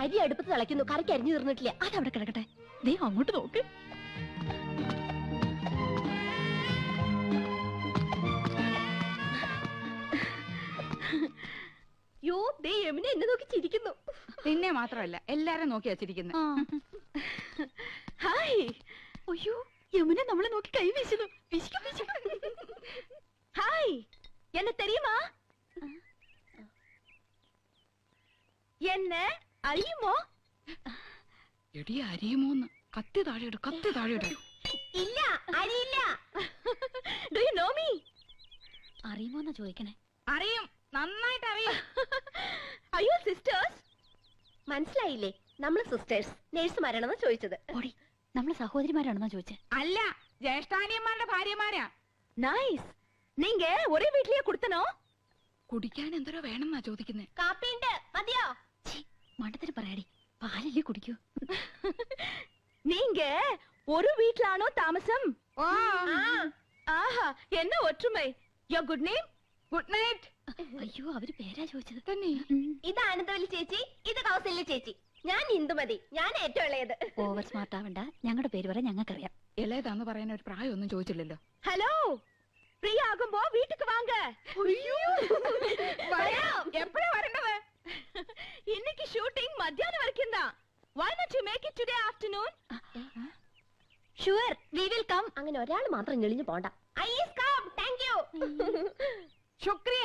അരി അടുപ്പത്ത് തിളയ്ക്കുന്നു, കറിക്ക് അരിഞ്ഞു തീർന്നിട്ടില്ല. അതവിടെ കിടക്കട്ടെ. ദേ അങ്ങോട്ട് നോക്ക്. യോ, ദേ യമുന എന്നെ നോക്കി ചിരിക്കുന്നു. നിന്നെ മാത്രമല്ല എല്ലാരും നോക്കി വച്ചിരിക്കുന്നു. ഹായ്. അയ്യോ, യമുന നമ്മളെ നോക്കി കൈ വീശുന്നു. ഹായ്, എന്നെ തെരിയുമാ? എന്നെ അറിയുമോ? എടി അരിയുമോന്ന്. കത്തി താഴെയിട്, കത്തി താഴെയിട്. ഇല്ല, അറിയില്ല. Do you know me? അറിയുമോന്നാ ചോദിക്കണേ. അറിയും, നന്നായിട്ട് അറിയും. അയ്യോ സിസ്റ്റേഴ്സ്. മനസ്സിലായില്ലേ? നമ്മള് സിസ്റ്റേഴ്സ് നേഴ്സുമാരാണെന്ന് ചോദിച്ചത്. ഓടി, നമ്മളെ സഹോദരിമാരാണെന്നാ ചോദിച്ചേ. അല്ല, ജ്യേഷ്ഠാനിയന്മാരുടെ ഭാര്യമാരാ. നൈസ്. നീങ്ക ഒരേ വീട്ടിലേ കൊടുത്തനോ? കുടിക്കാൻ എന്തോരോ വേണമെന്നാ ചോദിക്കുന്നേ. കാപ്പിണ്ട്, മതിയോ? മണ്ടത്തിന് പറയാടി, പാലല്ലേ കുടിക്കൂ. നീങ്ക ഒരു വീട്ടിലാണോ താമസം? ഓ, ആഹാ, എന്ന ഒற்றுമൈ. യോ ഗുഡ് നെയിം? Good night. അയ്യോ, അവര് പേരാ ചോദിച്ചത്. തന്നെ. ഇത് ആനന്ദവല്ലി ചേച്ചി, ഇത് കൗസല്യ ചേച്ചി. ഞാൻ ഇന്ദുമതി, ഞാൻ ഏറ്റവും ഇളയത്. ഓവർ സ്മാർട്ട് ആവണ്ട, ഞങ്ങളുടെ പേര് പറയാൻ ഞങ്ങൾക്കറിയാം. ഇളയതാന്ന് പറയാൻ ഒരു പ്രായമൊന്നും ചോദിച്ചില്ലല്ലോ. ഹലോ, ഫ്രീ ആകുമ്പോ വീട്ടിക്ക് വാങ്ക. എപ്പോഴാ വരേണ്ടത്? இன்னைக்கு ஷூட்டிங் மத்தியானம் வரைக்கும் தான். Why not you make it today afternoon? Sure, we will come. അങ്ങനെ ഒരാൾ മാത്രം ഞെളിഞ്ഞു പോണ്ട. I is come. Thank you. ശുക്രിയ.